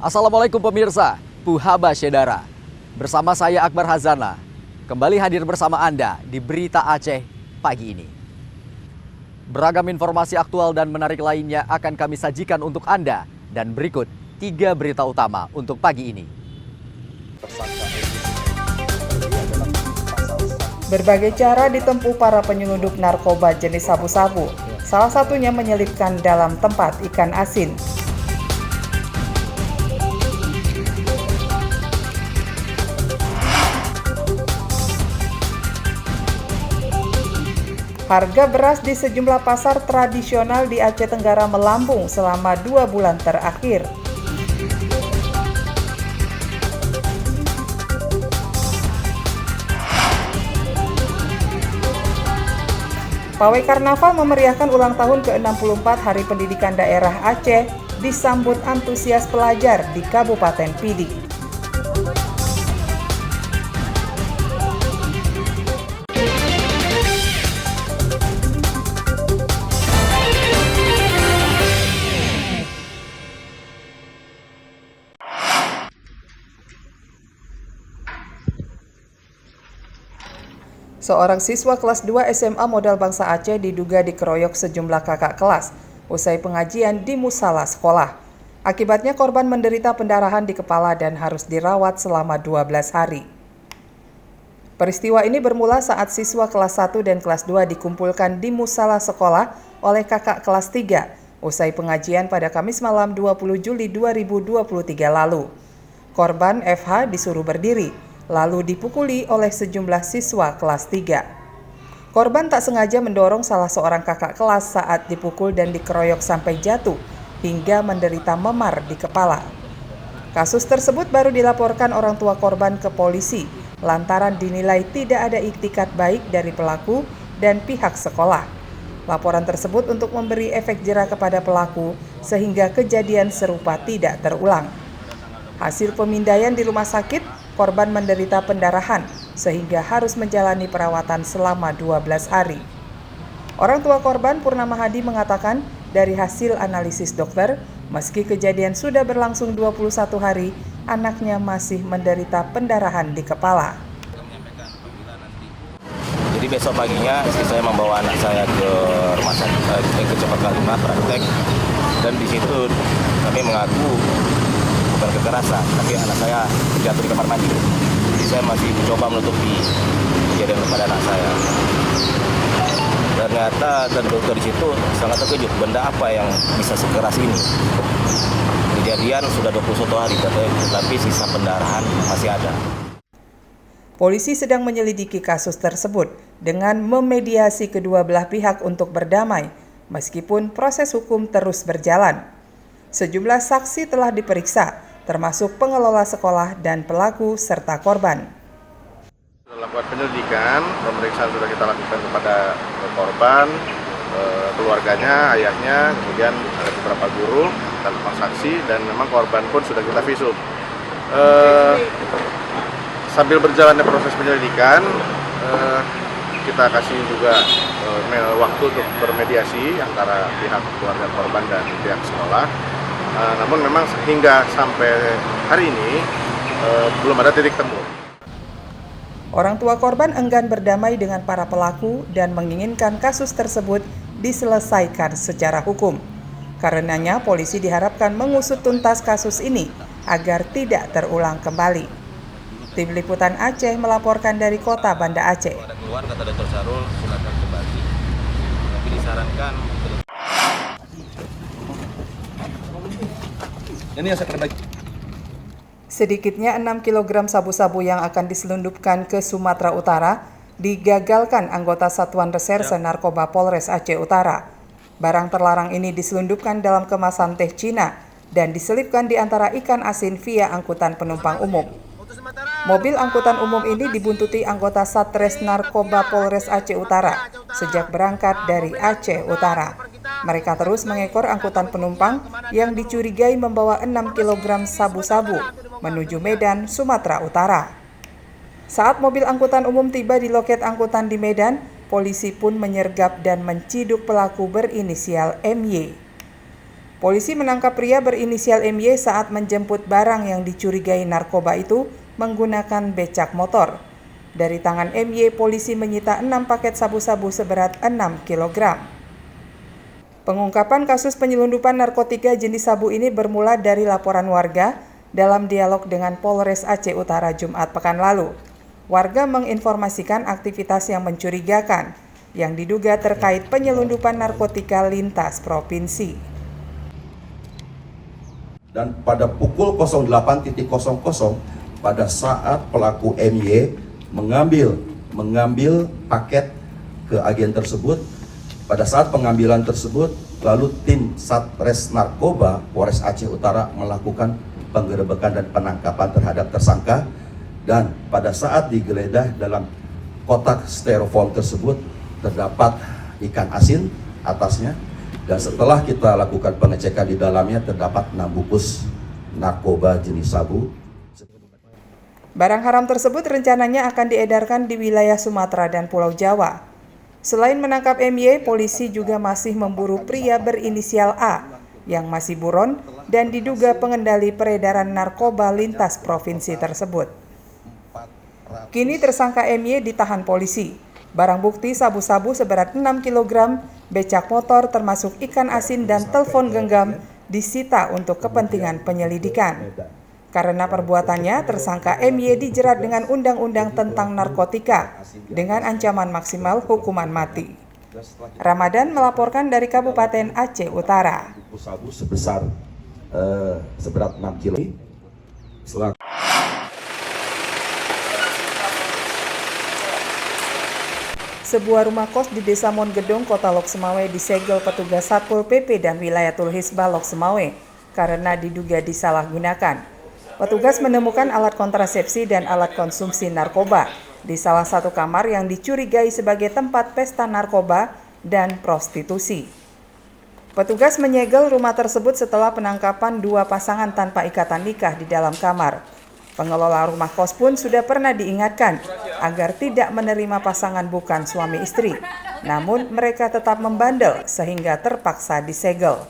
Assalamualaikum pemirsa, Puhaba Syedara. Bersama saya Akbar Hazana, kembali hadir bersama Anda di Berita Aceh pagi ini. Beragam informasi aktual dan menarik lainnya akan kami sajikan untuk Anda. Dan berikut 3 berita utama untuk pagi ini. Berbagai cara ditempuh para penyelundup narkoba jenis sabu-sabu. Salah satunya menyelipkan dalam tempat ikan asin. Harga beras di sejumlah pasar tradisional di Aceh Tenggara melambung selama 2 bulan terakhir. Pawai Karnaval memeriahkan ulang tahun ke-64 Hari Pendidikan Daerah Aceh disambut antusias pelajar di Kabupaten Pidi. Seorang siswa kelas 2 SMA Modal Bangsa Aceh diduga dikeroyok sejumlah kakak kelas usai pengajian di musala sekolah. Akibatnya korban menderita pendarahan di kepala dan harus dirawat selama 12 hari. Peristiwa ini bermula saat siswa kelas 1 dan kelas 2 dikumpulkan di musala sekolah oleh kakak kelas 3 usai pengajian pada Kamis malam 20 Juli 2023 lalu. Korban FH disuruh berdiri, lalu dipukuli oleh sejumlah siswa kelas 3. Korban tak sengaja mendorong salah seorang kakak kelas saat dipukul dan dikeroyok sampai jatuh hingga menderita memar di kepala. Kasus tersebut baru dilaporkan orang tua korban ke polisi lantaran dinilai tidak ada iktikat baik dari pelaku dan pihak sekolah. Laporan tersebut untuk memberi efek jera kepada pelaku sehingga kejadian serupa tidak terulang. Hasil pemindaian di rumah sakit, korban menderita pendarahan sehingga harus menjalani perawatan selama 12 hari. Orang tua korban Purnama Hadi mengatakan dari hasil analisis dokter, meski kejadian sudah berlangsung 21 hari, anaknya masih menderita pendarahan di kepala. Jadi besok paginya saya membawa anak saya ke rumah sakit ke Cepat 5 praktek, dan di situ kami mengaku bukan kekerasan, tapi anak saya jatuh di kamar mandi. Jadi saya masih mencoba menutupi kejadian kepada anak saya. Ternyata dan dokter di situ sangat terkejut, benda apa yang bisa sekeras ini. Kejadian sudah 21 hari, tapi sisa pendarahan masih ada. Polisi sedang menyelidiki kasus tersebut dengan memediasi kedua belah pihak untuk berdamai, meskipun proses hukum terus berjalan. Sejumlah saksi telah diperiksa, termasuk pengelola sekolah dan pelaku serta korban. Sudah lakukan penyelidikan, pemeriksaan sudah kita lakukan kepada korban, keluarganya, ayahnya, kemudian ada beberapa guru dan saksi, dan memang korban pun sudah kita visum. Sambil berjalannya proses penyelidikan, kita kasih juga waktu untuk bermediasi antara pihak keluarga korban dan pihak sekolah. Namun memang hingga sampai hari ini belum ada titik temu. Orang tua korban enggan berdamai dengan para pelaku dan menginginkan kasus tersebut diselesaikan secara hukum. Karenanya polisi diharapkan mengusut tuntas kasus ini agar tidak terulang kembali. Tim Liputan Aceh melaporkan dari Kota Banda Aceh. Ada keluar kata Dr. Sarul, silakan kembali. Tapi disarankan ini yang saya perbaiki. Sedikitnya 6 kg sabu-sabu yang akan diselundupkan ke Sumatera Utara digagalkan anggota Satuan Reserse Narkoba Polres Aceh Utara. Barang terlarang ini diselundupkan dalam kemasan teh Cina dan diselipkan di antara ikan asin via angkutan penumpang umum. Mobil angkutan umum ini dibuntuti anggota Satres Narkoba Polres Aceh Utara sejak berangkat dari Aceh Utara. Mereka terus mengekor angkutan penumpang yang dicurigai membawa 6 kg sabu-sabu menuju Medan, Sumatera Utara. Saat mobil angkutan umum tiba di loket angkutan di Medan, polisi pun menyergap dan menciduk pelaku berinisial MY. Polisi menangkap pria berinisial MY saat menjemput barang yang dicurigai narkoba itu menggunakan becak motor. Dari tangan MY, polisi menyita 6 paket sabu-sabu seberat 6 kg. Pengungkapan kasus penyelundupan narkotika jenis sabu ini bermula dari laporan warga dalam dialog dengan Polres Aceh Utara Jumat pekan lalu. Warga menginformasikan aktivitas yang mencurigakan yang diduga terkait penyelundupan narkotika lintas provinsi. Dan pada pukul 08.00 pada saat pelaku MY mengambil paket ke agen tersebut, pada saat pengambilan tersebut lalu tim Satres Narkoba Polres Aceh Utara melakukan penggerebekan dan penangkapan terhadap tersangka, dan pada saat digeledah dalam kotak styrofoam tersebut terdapat ikan asin atasnya, dan setelah kita lakukan pengecekan di dalamnya terdapat 6 bungkus narkoba jenis sabu. Barang haram tersebut rencananya akan diedarkan di wilayah Sumatera dan Pulau Jawa. Selain menangkap MY, polisi juga masih memburu pria berinisial A yang masih buron dan diduga pengendali peredaran narkoba lintas provinsi tersebut. Kini tersangka MY ditahan polisi. Barang bukti sabu-sabu seberat 6 kg, becak motor termasuk ikan asin dan telepon genggam disita untuk kepentingan penyelidikan. Karena perbuatannya, tersangka MY dijerat dengan Undang-Undang tentang Narkotika dengan ancaman maksimal hukuman mati. Ramadan melaporkan dari Kabupaten Aceh Utara. Sabu sebesar seberat 6 kg. Sebuah rumah kos di Desa Mongedong, Kota Lok Semawe disegel petugas Satpol PP dan Wilayatul Hisbah Lok Semawe karena diduga disalahgunakan. Petugas menemukan alat kontrasepsi dan alat konsumsi narkoba di salah satu kamar yang dicurigai sebagai tempat pesta narkoba dan prostitusi. Petugas menyegel rumah tersebut setelah penangkapan 2 pasangan tanpa ikatan nikah di dalam kamar. Pengelola rumah kos pun sudah pernah diingatkan agar tidak menerima pasangan bukan suami istri. Namun mereka tetap membandel sehingga terpaksa disegel.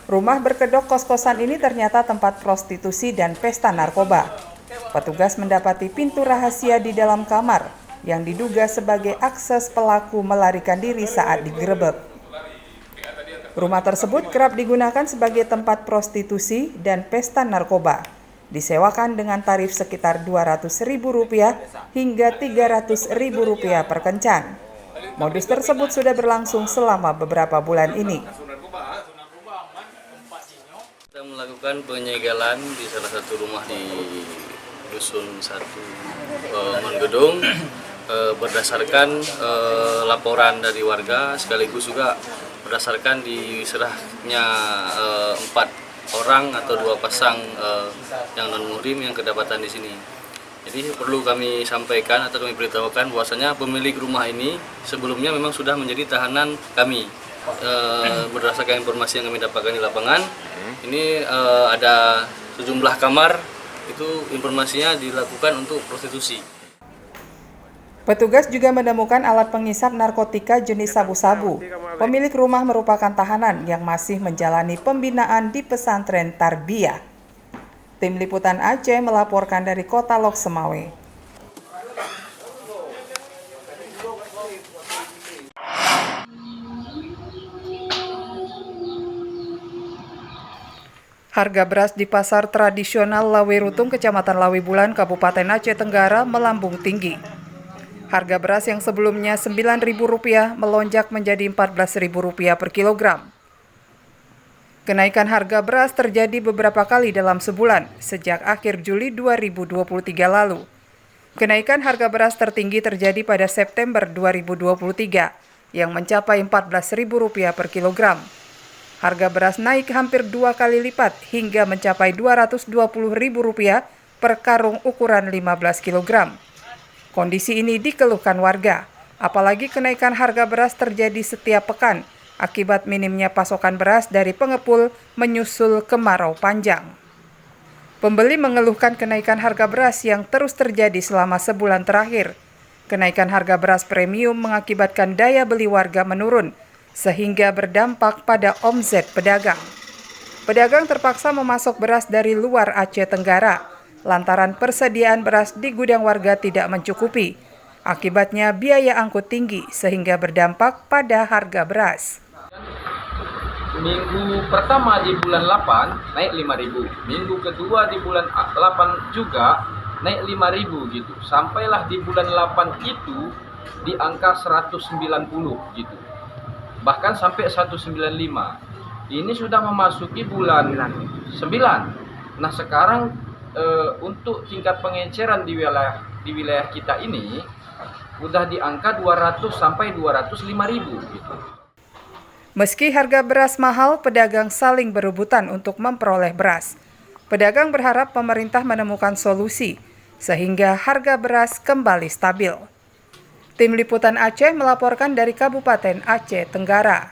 Rumah berkedok kos-kosan ini ternyata tempat prostitusi dan pesta narkoba. Petugas mendapati pintu rahasia di dalam kamar yang diduga sebagai akses pelaku melarikan diri saat digerebek. Rumah tersebut kerap digunakan sebagai tempat prostitusi dan pesta narkoba. Disewakan dengan tarif sekitar Rp200.000 hingga Rp300.000 per kencan. Modus tersebut sudah berlangsung selama beberapa bulan ini. Kita melakukan penyegelan di salah satu rumah di Dusun 1 Mongedong berdasarkan laporan dari warga, sekaligus juga berdasarkan diserahnya 4 orang atau 2 pasang yang non-muhrim yang kedapatan di sini. Jadi perlu kami sampaikan atau kami beritahukan bahwasanya pemilik rumah ini sebelumnya memang sudah menjadi tahanan kami. Berdasarkan informasi yang kami dapatkan di lapangan, ini ada sejumlah kamar itu informasinya dilakukan untuk prostitusi. Petugas juga menemukan alat pengisap narkotika jenis sabu-sabu. Pemilik rumah merupakan tahanan yang masih menjalani pembinaan di pesantren Tarbiyah. Tim Liputan Aceh melaporkan dari Kota Lok Semawe. Harga beras di pasar tradisional Lawerutung, Kecamatan Lawebulan, Kabupaten Aceh Tenggara melambung tinggi. Harga beras yang sebelumnya Rp9.000 melonjak menjadi Rp14.000 per kilogram. Kenaikan harga beras terjadi beberapa kali dalam sebulan, sejak akhir Juli 2023 lalu. Kenaikan harga beras tertinggi terjadi pada September 2023, yang mencapai Rp14.000 per kilogram. Harga beras naik hampir 2 kali lipat hingga mencapai Rp220.000 per karung ukuran 15 kg. Kondisi ini dikeluhkan warga, apalagi kenaikan harga beras terjadi setiap pekan akibat minimnya pasokan beras dari pengepul menyusul kemarau panjang. Pembeli mengeluhkan kenaikan harga beras yang terus terjadi selama sebulan terakhir. Kenaikan harga beras premium mengakibatkan daya beli warga menurun, sehingga berdampak pada omset pedagang. Pedagang terpaksa memasok beras dari luar Aceh Tenggara lantaran persediaan beras di gudang warga tidak mencukupi. Akibatnya biaya angkut tinggi sehingga berdampak pada harga beras. Minggu pertama di bulan 8 naik 5.000, minggu kedua di bulan 8 juga naik 5.000 gitu. Sampailah di bulan 8 itu di angka 190 gitu. Bahkan sampai 195. Ini sudah memasuki bulan 9. Nah, sekarang untuk tingkat pengenceran di wilayah kita ini udah di angka 200 sampai 205.000 gitu. Meski harga beras mahal, pedagang saling berebutan untuk memperoleh beras. Pedagang berharap pemerintah menemukan solusi sehingga harga beras kembali stabil. Tim Liputan Aceh melaporkan dari Kabupaten Aceh Tenggara.